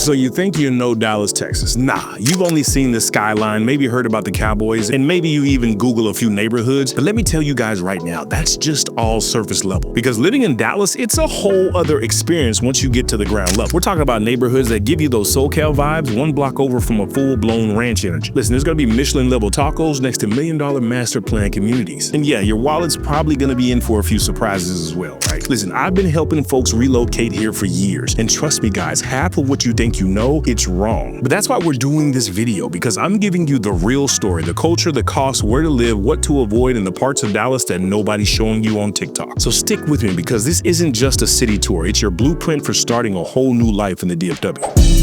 So you think you know Dallas, Texas? Nah, you've only seen the skyline, maybe heard about the Cowboys, and maybe you even Google a few neighborhoods. But let me tell you guys right now, that's just all surface level. Because living in Dallas, it's a whole other experience once you get to the ground level. We're talking about neighborhoods that give you those SoCal vibes, one block over from a full-blown ranch energy. Listen, there's gonna be Michelin-level tacos next to million-dollar master plan communities. And yeah, your wallet's probably gonna be in for a few surprises as well, right? Listen, I've been helping folks relocate here for years, and trust me guys, half of what you think you know, it's wrong. But that's why we're doing this video, because I'm giving you the real story, the culture, the cost, where to live, what to avoid, and the parts of Dallas that nobody's showing you on TikTok. So stick with me, because this isn't just a city tour, it's your blueprint for starting a whole new life in the DFW.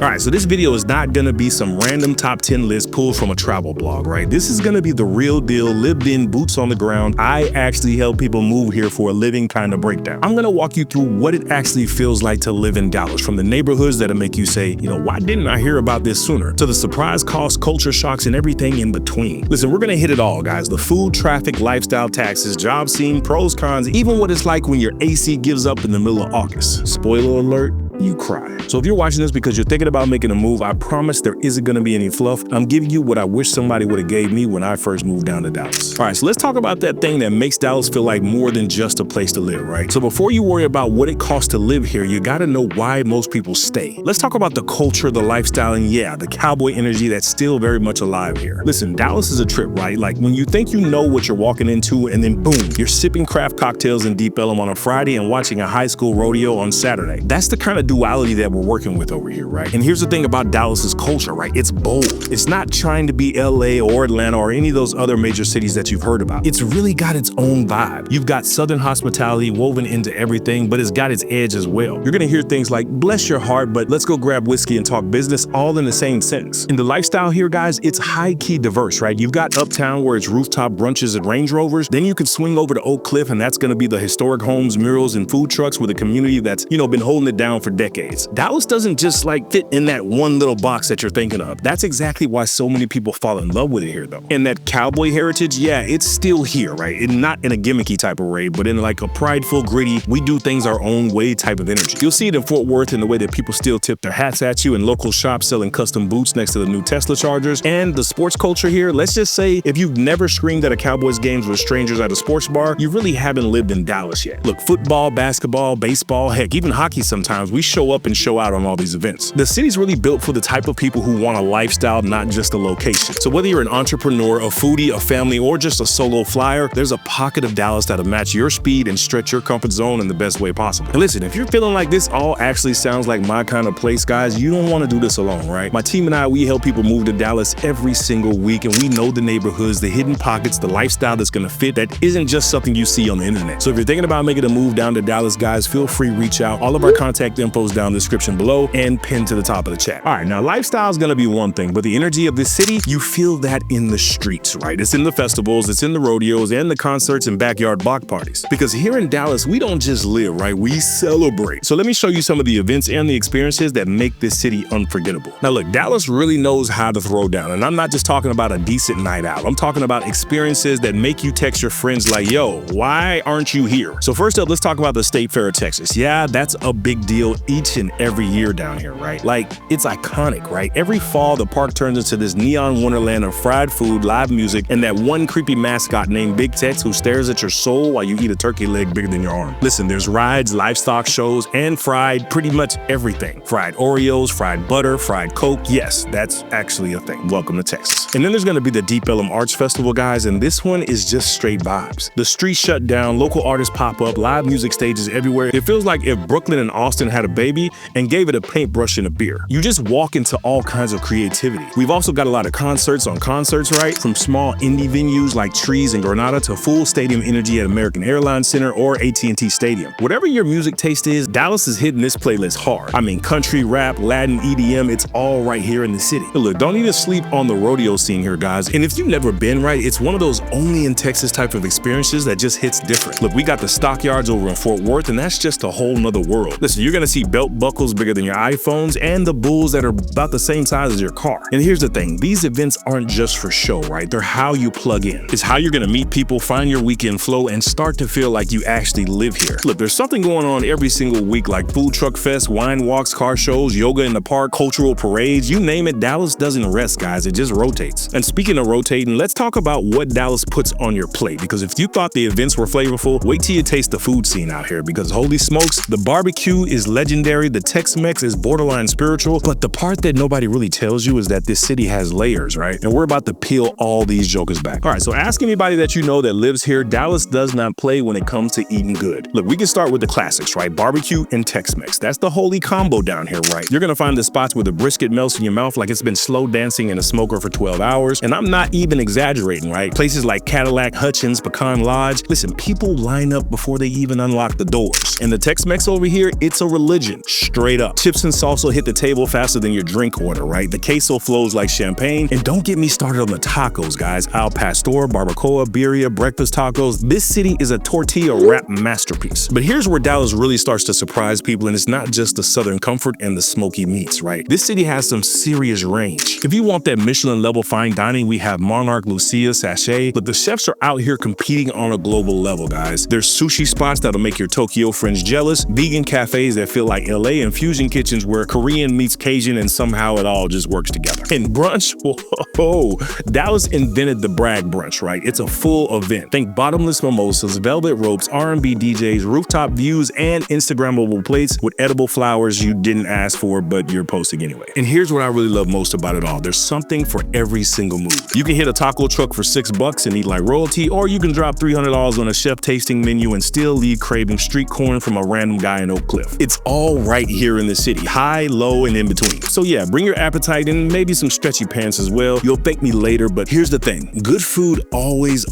Alright, so this video is not gonna be some random top 10 list pulled from a travel blog, right? This is gonna be the real deal, lived in, boots on the ground. I actually help people move here for a living kind of breakdown. I'm gonna walk you through what it actually feels like to live in Dallas, from the neighborhoods that'll make you say, you know, why didn't I hear about this sooner? To the surprise costs, culture shocks, and everything in between. Listen, we're gonna hit it all, guys. The food, traffic, lifestyle, taxes, job scene, pros, cons, even what it's like when your AC gives up in the middle of August. Spoiler alert, you cry. So if you're watching this because you're thinking about making a move, I promise there isn't gonna be any fluff. I'm giving you what I wish somebody would have gave me when I first moved down to Dallas. All right, so let's talk about that thing that makes Dallas feel like more than just a place to live, right? So before you worry about what it costs to live here, you gotta know why most people stay. Let's talk about the culture, the lifestyle, and yeah, the cowboy energy that's still very much alive here. Listen, Dallas is a trip, right? Like when you think you know what you're walking into and then boom, you're sipping craft cocktails in Deep Ellum on a Friday and watching a high school rodeo on Saturday. That's the kind of duality that we're working with over here, right? And here's the thing about Dallas's culture, right? It's bold. It's not trying to be LA or Atlanta or any of those other major cities that you've heard about. It's really got its own vibe. You've got Southern hospitality woven into everything, but it's got its edge as well. You're gonna hear things like, bless your heart, but let's go grab whiskey and talk business, all in the same sentence. In the lifestyle here, guys, it's high-key diverse, right? You've got Uptown where it's rooftop brunches and Range Rovers. Then you can swing over to Oak Cliff, and that's gonna be the historic homes, murals, and food trucks with a community that's, you know, been holding it down for decades. Dallas doesn't just like fit in that one little box that you're thinking of. That's exactly why so many people fall in love with it here though. And that cowboy heritage, yeah, it's still here, right? And not in a gimmicky type of way, but in like a prideful, gritty, we do things our own way type of energy. You'll see it in Fort Worth in the way that people still tip their hats at you, in local shops selling custom boots next to the new Tesla chargers. And the sports culture here, let's just say if you've never screamed at a Cowboys games with strangers at a sports bar, you really haven't lived in Dallas yet. Look, football, basketball, baseball, heck, even hockey sometimes, we show up and show out on all these events. The city's really built for the type of people who want a lifestyle, not just a location. So whether you're an entrepreneur, a foodie, a family, or just a solo flyer, there's a pocket of Dallas that'll match your speed and stretch your comfort zone in the best way possible. And listen, if you're feeling like this all actually sounds like my kind of place, guys, you don't want to do this alone, right? My team and I, we help people move to Dallas every single week, and we know the neighborhoods, the hidden pockets, the lifestyle that's gonna fit that isn't just something you see on the internet. So if you're thinking about making a move down to Dallas, guys, feel free to reach out. All of our contact info's down in the description below and pinned to the top of the chat. All right, now lifestyle is gonna be one thing, but the energy of this city, you feel that in the streets, right? It's in the festivals, it's in the rodeos, and the concerts and backyard block parties. Because here in Dallas, we don't just live, right? We celebrate. So let me show you some of the events and the experiences that make this city unforgettable. Now look, Dallas really knows how to throw down, and I'm not just talking about a decent night out. I'm talking about experiences that make you text your friends like, yo, why aren't you here? So first up, let's talk about the State Fair of Texas. Yeah, that's a big deal each and every year down here, right? Like, it's iconic, right? Every fall, the park turns into this neon wonderland of fried food, live music, and that one creepy mascot named Big Tex who stares at your soul while you eat a turkey leg bigger than your arm. Listen, there's rides, livestock shows, and fried pretty much everything. Fried Oreos, fried butter, fried Coke. Yes, that's actually a thing. Welcome to Texas. And then there's gonna be the Deep Ellum Arts Festival, guys, and this one is just straight vibes. The streets shut down, local artists pop up, live music stages everywhere. It feels like if Brooklyn and Austin had a baby and gave it a paintbrush and a beer. You just walk into all kinds of creativity. We've also got a lot of concerts on concerts, right? From small indie venues like TREIS and Granada to full stadium energy at American Airlines Center or AT&T Stadium. Whatever your music taste is, Dallas is hitting this playlist hard. I mean, country, rap, Latin, EDM, it's all right here in the city. But look, don't need to sleep on the rodeo scene here, guys. And if you've never been, right, it's one of those only in Texas type of experiences that just hits different. Look, we got the stockyards over in Fort Worth, and that's just a whole nother world. Listen, you're gonna see Gucci belt buckles bigger than your iPhones, and the bulls that are about the same size as your car. And here's the thing, these events aren't just for show, right? They're how you plug in. It's how you're gonna meet people, find your weekend flow, and start to feel like you actually live here. Look, there's something going on every single week, like food truck fest, wine walks, car shows, yoga in the park, cultural parades, you name it. Dallas doesn't rest, guys, it just rotates. And speaking of rotating, let's talk about what Dallas puts on your plate, because if you thought the events were flavorful, wait till you taste the food scene out here, because holy smokes, the barbecue is legendary, the Tex-Mex is borderline spiritual, but the part that nobody really tells you is that this city has layers, right? And we're about to peel all these jokers back. All right, so ask anybody that you know that lives here, Dallas does not play when it comes to eating good. Look, we can start with the classics, right? Barbecue and Tex-Mex. That's the holy combo down here, right? You're gonna find the spots where the brisket melts in your mouth like it's been slow dancing in a smoker for 12 hours. And I'm not even exaggerating, right? Places like Cadillac, Hutchins, Pecan Lodge. Listen, people line up before they even unlock the doors. And the Tex-Mex over here, it's a religion, straight up. Chips and salsa hit the table faster than your drink order, right? The queso flows like champagne. And don't get me started on the tacos, guys. Al pastor, barbacoa, birria, breakfast tacos. This city is a tortilla wrap masterpiece. But here's where Dallas really starts to surprise people, and it's not just the southern comfort and the smoky meats, right? This city has some serious range. If you want that Michelin level fine dining, we have Monarch, Lucia, Sachet, but the chefs are out here competing on a global level, guys. There's sushi spots that'll make your Tokyo friends jealous, vegan cafes that feel like LA, and fusion kitchens where Korean meets Cajun and somehow it all just works together. And brunch, whoa, Dallas invented the brag brunch, right? It's a full event. Think bottomless mimosas, velvet ropes, R&B DJs, rooftop views, and Instagrammable plates with edible flowers you didn't ask for, but you're posting anyway. And here's what I really love most about it all. There's something for every single mood. You can hit a taco truck for $6 and eat like royalty, or you can drop $300 on a chef tasting menu and still leave craving street corn from a random guy in Oak Cliff. It's all right here in the city, high, low, and in between. So yeah, bring your appetite and maybe some stretchy pants as well. You'll thank me later, but here's the thing. Good food always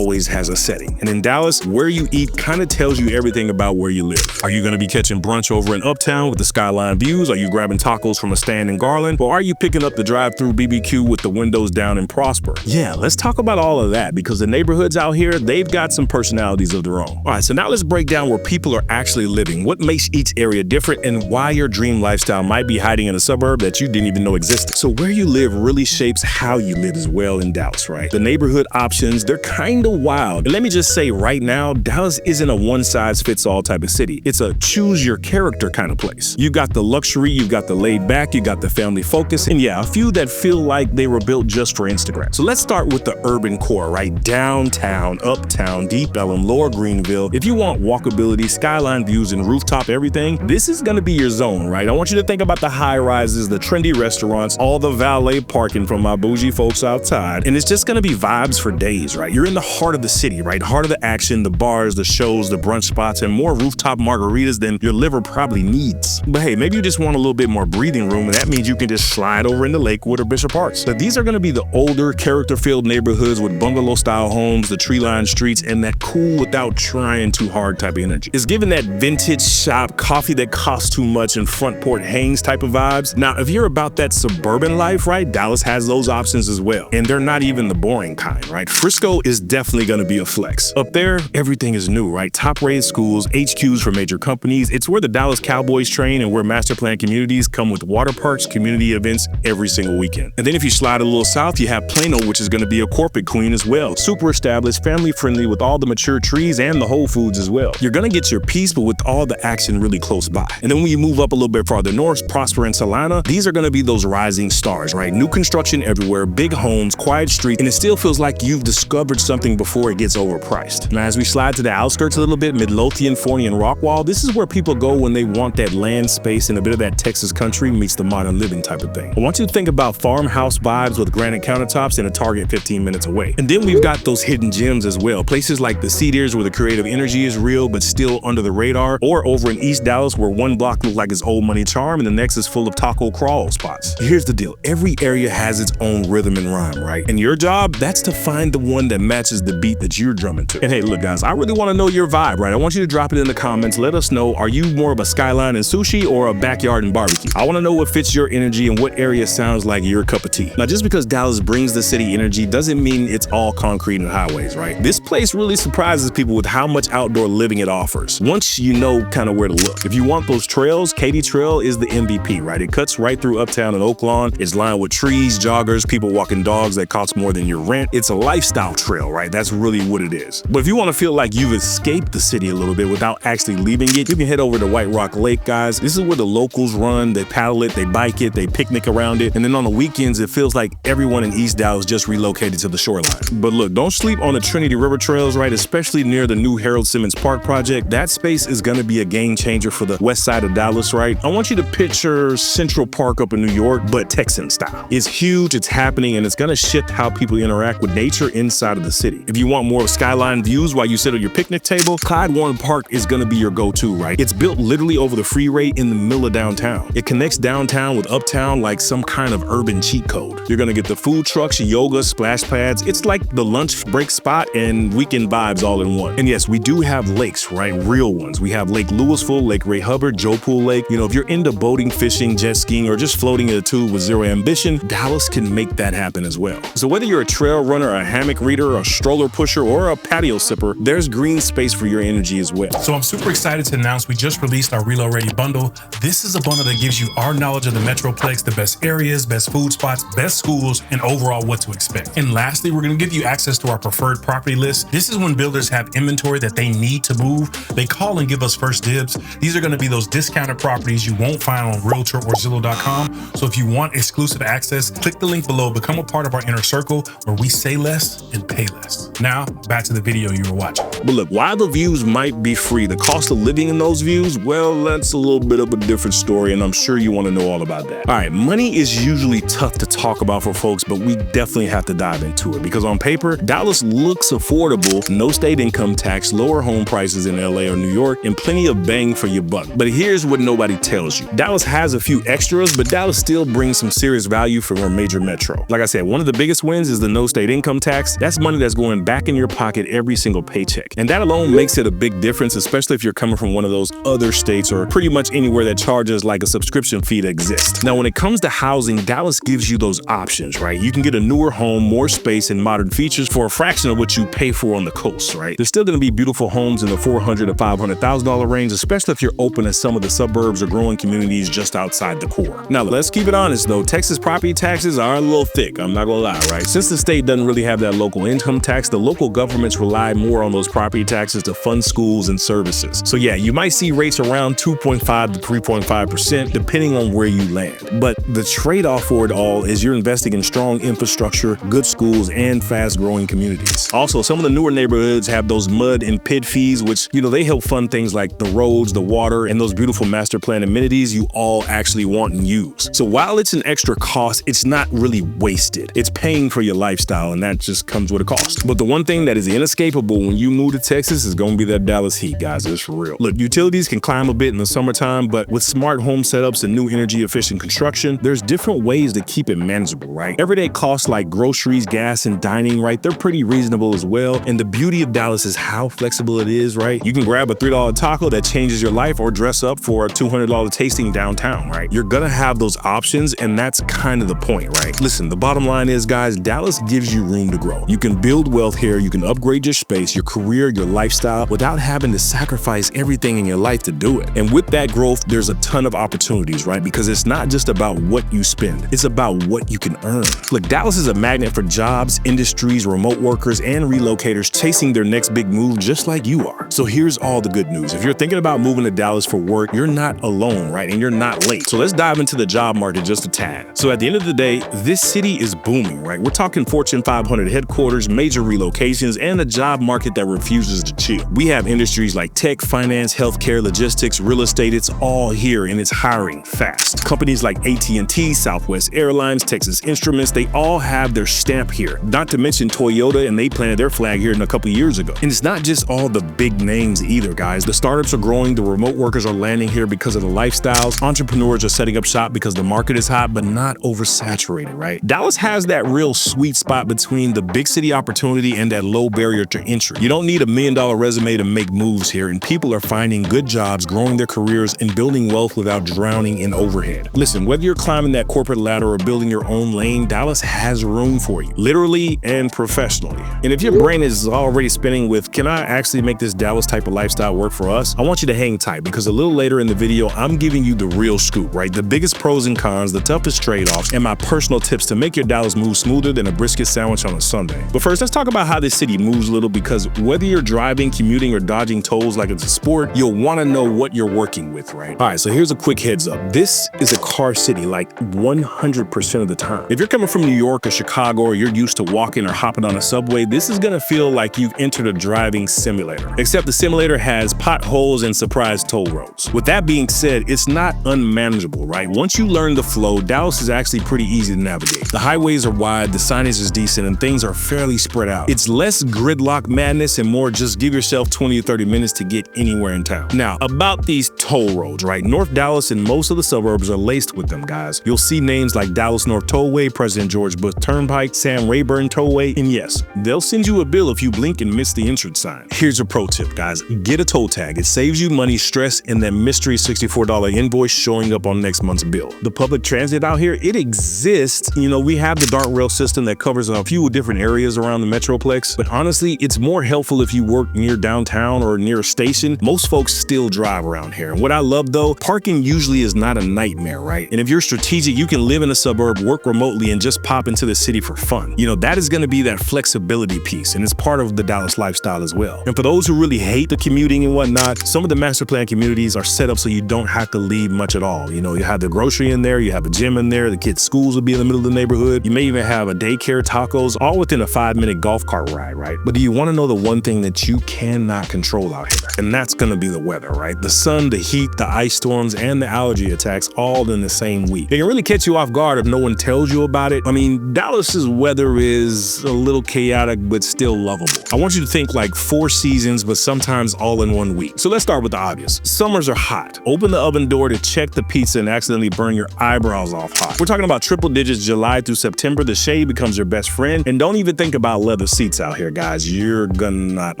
has a setting. And in Dallas, where you eat kind of tells you everything about where you live. Are you going to be catching brunch over in Uptown with the skyline views? Are you grabbing tacos from a stand in Garland? Or are you picking up the drive-through BBQ with the windows down in Prosper? Yeah, let's talk about all of that, because the neighborhoods out here, they've got some personalities of their own. All right, so now let's break down where people are actually living, what makes each area different, and why your dream lifestyle might be hiding in a suburb that you didn't even know existed. So where you live really shapes how you live as well in Dallas, right? The neighborhood options, they're kind of wild. And let me just say right now, Dallas isn't a one-size-fits-all type of city. It's a choose-your-character kind of place. You've got the luxury, you've got the laid-back, you got the family focus, and yeah, a few that feel like they were built just for Instagram. So let's start with the urban core, right? Downtown, uptown, Deep Ellum, Lower Greenville. If you want walkability, skyline views, and rooftop everything, this is gonna be your zone, right? I want you to think about the high-rises, the trendy restaurants, all the valet parking from my bougie folks outside, and it's just gonna be vibes for days, right? You're in the heart of the city, right? Heart of the action, the bars, the shows, the brunch spots, and more rooftop margaritas than your liver probably needs. But hey, maybe you just want a little bit more breathing room, and that means you can just slide over into Lakewood or Bishop Arts. But these are gonna be the older, character-filled neighborhoods with bungalow-style homes, the tree-lined streets, and that cool without trying too hard type of energy. It's giving that vintage shop, coffee that costs too much, and front porch hangs type of vibes. Now, if you're about that suburban life, right, Dallas has those options as well. And they're not even the boring kind, right? Frisco is definitely gonna be a flex. Up there, everything is new, right? Top-rated schools, HQs for major companies. It's where the Dallas Cowboys train and where master plan communities come with water parks, community events every single weekend. And then if you slide a little south, you have Plano, which is gonna be a corporate queen as well. Super established, family-friendly with all the mature trees and the Whole Foods as well. You're gonna get your peace, but with all the action really close by. And then when you move up a little bit farther north, Prosper and Salina, these are gonna be those rising stars, right? New construction everywhere, big homes, quiet streets, and it still feels like you've discovered something before it gets overpriced. Now, as we slide to the outskirts a little bit, Midlothian, Forney, and Rockwall, this is where people go when they want that land space and a bit of that Texas country meets the modern living type of thing. I want you to think about farmhouse vibes with granite countertops and a Target 15 minutes away. And then we've got those hidden gems as well. Places like the Cedars where the creative energy is real but still under the radar, or over in East Dallas where one block looks like it's old money charm and the next is full of taco crawl spots. Here's the deal. Every area has its own rhythm and rhyme, right? And your job, that's to find the one that matches the beat that you're drumming to. And hey, look guys, I really want to know your vibe, right? I want you to drop it in the comments. Let us know, are you more of a skyline and sushi or a backyard and barbecue? I want to know what fits your energy and what area sounds like your cup of tea. Now, just because Dallas brings the city energy doesn't mean it's all concrete and highways, right? This place really surprises people with how much outdoor living it offers, once you know kind of where to look. If you want those those trails, Katy Trail is the MVP, right? It cuts right through Uptown and Oak Lawn. It's lined with trees, joggers, people walking dogs that cost more than your rent. It's a lifestyle trail, right? That's really what it is. But if you want to feel like you've escaped the city a little bit without actually leaving it, you can head over to White Rock Lake, guys. This is where the locals run. They paddle it, they bike it, they picnic around it. And then on the weekends, it feels like everyone in East Dallas just relocated to the shoreline. But look, don't sleep on the Trinity River trails, right? Especially near the new Harold Simmons Park project. That space is going to be a game changer for the west side of Dallas, right? I want you to picture Central Park up in New York, but Texan style. It's huge, it's happening, and it's going to shift how people interact with nature inside of the city. If you want more skyline views while you sit on your picnic table, Clyde Warren Park is going to be your go-to, right? It's built literally over the freeway in the middle of downtown. It connects downtown with uptown like some kind of urban cheat code. You're going to get the food trucks, yoga, splash pads. It's like the lunch break spot and weekend vibes all in one. And yes, we do have lakes, right? Real ones. We have Lake Louisville, Lake Ray Hubbard, Joe Pool Lake. You know, if you're into boating, fishing, jet skiing, or just floating in a tube with zero ambition, Dallas can make that happen as well. So whether you're a trail runner, a hammock reader, a stroller pusher, or a patio sipper, there's green space for your energy as well. So I'm super excited to announce we just released our Reload Ready bundle. This is a bundle that gives you our knowledge of the Metroplex, the best areas, best food spots, best schools, and overall what to expect. And lastly, we're going to give you access to our preferred property list. This is when builders have inventory that they need to move. They call and give us first dibs. These are going to be those discounted properties you won't find on Realtor or Zillow.com. So if you want exclusive access, click the link below, become a part of our inner circle where we say less and pay less. Now, back to the video you were watching. But look, while the views might be free, the cost of living in those views, well, that's a little bit of a different story, and I'm sure you want to know all about that. All right, money is usually tough to talk about for folks, but we definitely have to dive into it because on paper, Dallas looks affordable, no state income tax, lower home prices in LA or New York, and plenty of bang for your buck. But here's what nobody tells you. Dallas has a few extras, but Dallas still brings some serious value from our major metro. Like I said, one of the biggest wins is the no state income tax. That's money that's going back in your pocket every single paycheck. And that alone makes it a big difference, especially if you're coming from one of those other states or pretty much anywhere that charges like a subscription fee to exist. Now, when it comes to housing, Dallas gives you those options, right? You can get a newer home, more space, and modern features for a fraction of what you pay for on the coast, right? There's still going to be beautiful homes in the $400,000 to $500,000 range, especially if you're open to some of the suburbs or growing communities just outside the core. Now, let's keep it honest though. Texas property taxes are a little thick. I'm not gonna lie, right? Since the state doesn't really have that local income tax, the local governments rely more on those property taxes to fund schools and services. So yeah, you might see rates around 2.5 to 3.5% depending on where you land. But the trade-off for it all is you're investing in strong infrastructure, good schools, and fast-growing communities. Also, some of the newer neighborhoods have those mud and pit fees, which, you know, they help fund things like the roads, the water, and those beautiful master plan amenities you all actually want and use. So while it's an extra cost, it's not really wasted. It's paying for your lifestyle, and that just comes with a cost. But the one thing that is inescapable when you move to Texas is going to be that Dallas heat, guys. It's for real. Look, utilities can climb a bit in the summertime, but with smart home setups and new energy-efficient construction, there's different ways to keep it manageable, right? Everyday costs like groceries, gas, and dining, right? They're pretty reasonable as well. And the beauty of Dallas is how flexible it is, right? You can grab a $3 taco that changes your life or dress up for a $200 tasting downtown, right? You're gonna have those options, and that's kind of the point, right? Listen, the bottom line is, guys, Dallas gives you room to grow. You can build wealth here, you can upgrade your space, your career, your lifestyle without having to sacrifice everything in your life to do it. And with that growth, there's a ton of opportunities, right? Because it's not just about what you spend, it's about what you can earn. Look, Dallas is a magnet for jobs, industries, remote workers, and relocators chasing their next big move just like you are. So here's all the good news. If you're thinking about moving to Dallas for work, you're not alone, right? And you're not late. So let's dive into the job market just a tad. So at the end of the day, this city is booming, right? We're talking Fortune 500 headquarters, major relocations, and a job market that refuses to chill. We have industries like tech, finance, healthcare, logistics, real estate. It's all here, and it's hiring fast. Companies like AT&T, Southwest Airlines, Texas Instruments, they all have their stamp here. Not to mention Toyota, and they planted their flag here a couple years ago. And it's not just all the big names either, guys. The startups are growing, the remote workers are landing here because of the lifestyles. Entrepreneurs are setting up shop because the market is hot, but not oversaturated, right? Dallas has that real sweet spot between the big city opportunity and that low barrier to entry. You don't need $1 million resume to make moves here, and people are finding good jobs, growing their careers, and building wealth without drowning in overhead. Listen, whether you're climbing that corporate ladder or building your own lane, Dallas has room for you, literally and professionally. And if your brain is already spinning with, can I actually make this Dallas Dallas type of lifestyle work for us, I want you to hang tight because a little later in the video, I'm giving you the real scoop, right? The biggest pros and cons, the toughest trade-offs, and my personal tips to make your Dallas move smoother than a brisket sandwich on a Sunday. But first, let's talk about how this city moves a little, because whether you're driving, commuting, or dodging tolls like it's a sport, you'll want to know what you're working with, right? All right, so here's a quick heads up. This is a car city like 100% of the time. If you're coming from New York or Chicago, or you're used to walking or hopping on a subway, this is gonna feel like you've entered a driving simulator. Except the simulator has potholes and surprise toll roads. With that being said, it's not unmanageable, right? Once you learn the flow, Dallas is actually pretty easy to navigate. The highways are wide, the signage is decent, and things are fairly spread out. It's less gridlock madness and more just give yourself 20 to 30 minutes to get anywhere in town. Now, about these toll roads, right? North Dallas and most of the suburbs are laced with them, guys. You'll see names like Dallas North Tollway, President George Bush Turnpike, Sam Rayburn Tollway, and yes, they'll send you a bill if you blink and miss the entrance sign. Here's a pro tip, guys. Get a toll tag. It saves you money, stress, and that mystery $64 invoice showing up on next month's bill. The public transit out here, it exists. You know, we have the DART rail system that covers a few different areas around the Metroplex, but honestly, it's more helpful if you work near downtown or near a station. Most folks still drive around here. And what I love though, parking usually is not a nightmare, right? And if you're strategic, you can live in a suburb, work remotely, and just pop into the city for fun. You know, that is gonna be that flexibility piece, and it's part of the Dallas lifestyle as well. And for those who really hate the commuting and whatnot, some of the master plan communities are set up so you don't have to leave much at all. You know, you have the grocery in there, you have a gym in there, the kids' schools will be in the middle of the neighborhood. You may even have a daycare, tacos, all within a 5-minute golf cart ride, right? But do you want to know the one thing that you cannot control out here? And that's gonna be the weather, right? The sun, the heat, the ice storms, and the allergy attacks all in the same week. It can really catch you off guard if no one tells you about it. I mean, Dallas's weather is a little chaotic, but still lovable. I want you to think like 4 seasons, but sometimes all in one week. So let's start with the obvious. Summers are hot. Open the oven door to check the pizza and accidentally burn your eyebrows off hot. We're talking about triple digits July through September. The shade becomes your best friend. And don't even think about leather seats out here, guys. You're gonna not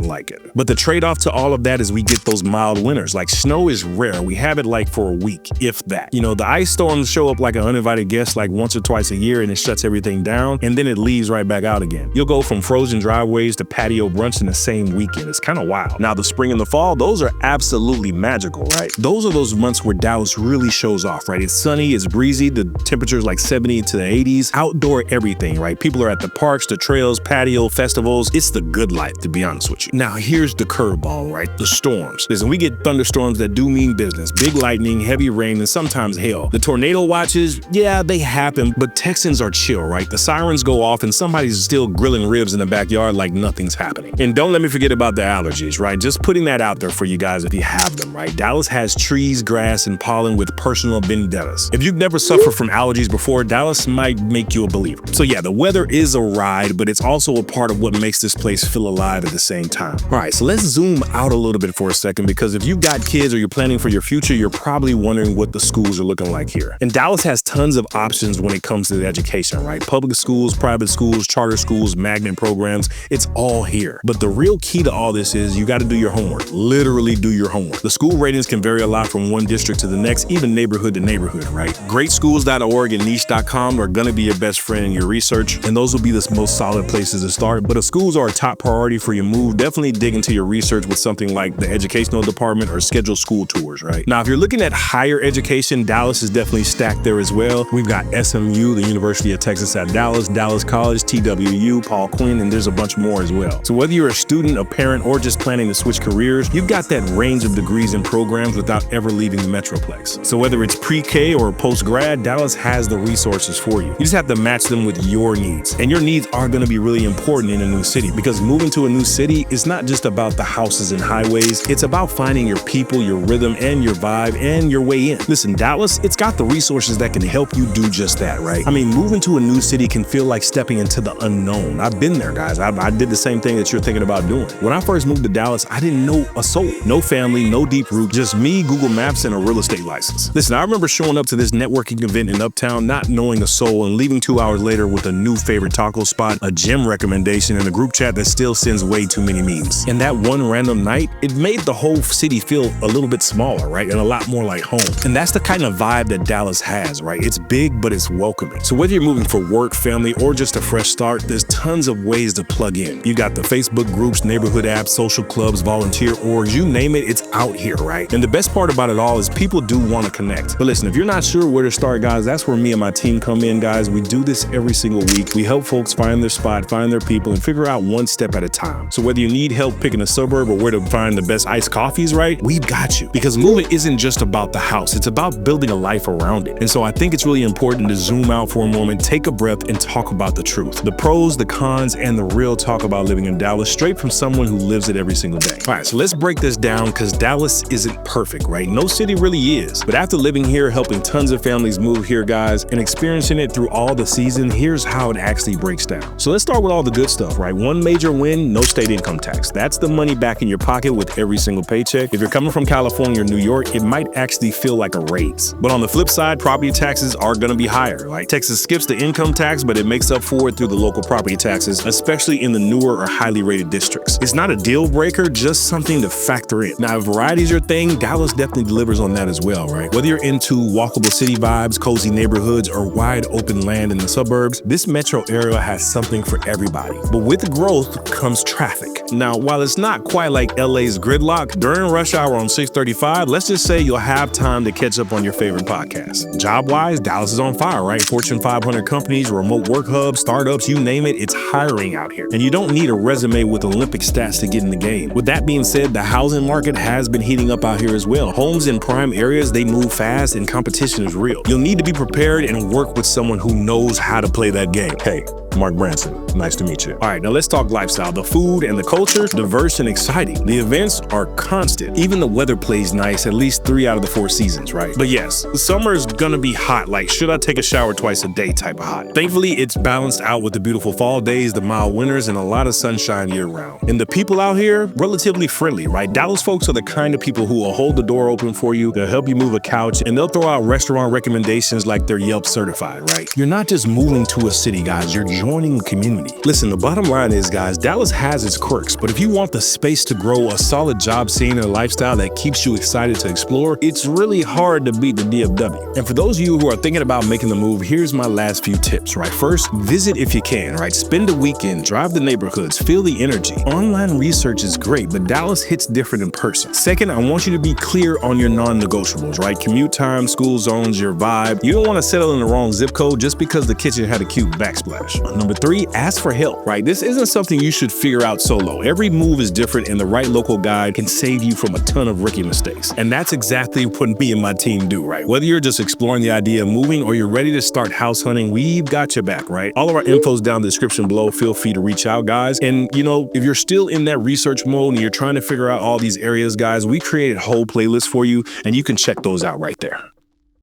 like it. But the trade-off to all of that is we get those mild winters. Like snow is rare. We have it like for a week, if that. You know, the ice storms show up like an uninvited guest like once or twice a year, and it shuts everything down, and then it leaves right back out again. You'll go from frozen driveways to patio brunch in the same weekend. It's kind of wild. Now, the spring and the fall, those are absolutely magical, right? Those are those months where Dallas really shows off, right? It's sunny, it's breezy, the temperature's like 70 to the 80s, outdoor everything, right? People are at the parks, the trails, patio, festivals. It's the good life, to be honest with you. Now, here's the curveball, right? The storms. Listen, we get thunderstorms that do mean business. Big lightning, heavy rain, and sometimes hail. The tornado watches, yeah, they happen, but Texans are chill, right? The sirens go off and somebody's still grilling ribs in the backyard like nothing's happening. And don't let me forget about the allergies, right? Just putting that out there for you guys if you have them, right? Dallas has trees, grass, and pollen with personal vendettas. If you've never suffered from allergies before, Dallas might make you a believer. So yeah, the weather is a ride, but it's also a part of what makes this place feel alive at the same time. All right, so let's zoom out a little bit for a second, because if you've got kids or you're planning for your future, you're probably wondering what the schools are looking like here. And Dallas has tons of options when it comes to the education, right? Public schools, private schools, charter schools, magnet programs, it's all here. But the real key to all this is you got to do your homework. Literally do your homework. The school ratings can vary a lot from one district to the next, even neighborhood to neighborhood, right? Greatschools.org and niche.com are going to be your best friend in your research, and those will be the most solid places to start. But if schools are a top priority for your move, definitely dig into your research with something like the educational department or scheduled school tours, right? Now, if you're looking at higher education, Dallas is definitely stacked there as well. We've got SMU, the University of Texas at Dallas, Dallas College, TWU, Paul Quinn, and there's a bunch more as well. So whether you're a student, a parent, or just planning to switch careers, you've got that range of degrees and programs without ever leaving the Metroplex. So whether it's pre-K or post-grad, Dallas has the resources for you. You just have to match them with your needs. And your needs are going to be really important in a new city, because moving to a new city is not just about the houses and highways. It's about finding your people, your rhythm, and your vibe, and your way in. Listen, Dallas, it's got the resources that can help you do just that, right? I mean, moving to a new city can feel like stepping into the unknown. I've been there, guys. I did the same thing that you're thinking about doing. When I first moved to Dallas, I didn't know a soul. No family, no deep root, just me, Google Maps, and a real estate license. Listen, I remember showing up to this networking event in Uptown, not knowing a soul, and leaving 2 hours later with a new favorite taco spot, a gym recommendation, and a group chat that still sends way too many memes. And that one random night, it made the whole city feel a little bit smaller, right? And a lot more like home. And that's the kind of vibe that Dallas has, right? It's big, but it's welcoming. So whether you're moving for work, family, or just a fresh start, there's tons of ways to plug in. You got the Facebook groups, neighborhood apps, social clubs, clubs, volunteer orgs, you name it, it's out here, right? And the best part about it all is people do want to connect. But listen, if you're not sure where to start, guys, that's where me and my team come in, guys. We do this every single week. We help folks find their spot, find their people, and figure out one step at a time. So whether you need help picking a suburb or where to find the best iced coffees, right? We've got you. Because moving isn't just about the house, it's about building a life around it. And so I think it's really important to zoom out for a moment, take a breath, and talk about the truth. The pros, the cons, and the real talk about living in Dallas straight from someone who lives it every single day. All right, so let's break this down because Dallas isn't perfect, right? No city really is. But after living here, helping tons of families move here, guys, and experiencing it through all the season, here's how it actually breaks down. So let's start with all the good stuff, right? One major win, no state income tax. That's the money back in your pocket with every single paycheck. If you're coming from California or New York, it might actually feel like a raise. But on the flip side, property taxes are gonna be higher. Like Texas skips the income tax, but it makes up for it through the local property taxes, especially in the newer or highly rated districts. It's not a deal breaker, just something to factor in. Now, if variety is your thing, Dallas definitely delivers on that as well, right? Whether you're into walkable city vibes, cozy neighborhoods, or wide open land in the suburbs, this metro area has something for everybody. But with growth comes traffic. Now, while it's not quite like LA's gridlock, during rush hour on 635, let's just say you'll have time to catch up on your favorite podcasts. Job-wise, Dallas is on fire, right? Fortune 500 companies, remote work hubs, startups, you name it, it's hiring out here. And you don't need a resume with Olympic stats to get in the game. With that being said, the housing market has been heating up out here as well. Homes in prime areas, they move fast and competition is real. You'll need to be prepared and work with someone who knows how to play that game. Hey, Mark Branson, nice to meet you. All right, now let's talk lifestyle. The food and the culture, diverse and exciting. The events are constant. Even the weather plays nice at least 3 out of the 4 seasons, right? But yes, summer is gonna be hot, like should I take a shower twice a day type of hot. Thankfully, it's balanced out with the beautiful fall days, the mild winters, and a lot of sunshine year round. And the people out here, relatively friendly, right? Dallas folks are the kind of people who will hold the door open for you, they'll help you move a couch, and they'll throw out restaurant recommendations like they're Yelp certified, right? You're not just moving to a city, guys, you're joining a community. Listen, the bottom line is, guys, Dallas has its quirks, but if you want the space to grow, a solid job scene, and a lifestyle that keeps you excited to explore, it's really hard to beat the DFW. And for those of you who are thinking about making the move, here's my last few tips, right? First, visit if you can, right? Spend a weekend, drive the neighborhoods, feel the energy. Online research is great, but Dallas hits different in person. Second, I want you to be clear on your non-negotiables, right? Commute time, school zones, your vibe. You don't want to settle in the wrong zip code just because the kitchen had a cute backsplash. Number 3, ask for help, right? This isn't something you should figure out solo. Every move is different and the right local guide can save you from a ton of rookie mistakes. And that's exactly what me and my team do, right? Whether you're just exploring the idea of moving or you're ready to start house hunting, we've got your back, right? All of our info's down in the description below. Feel free to reach out, guys. And you know, if you're still in that research mode and you're trying to figure out all these areas, guys, we created whole playlists for you and you can check those out right there.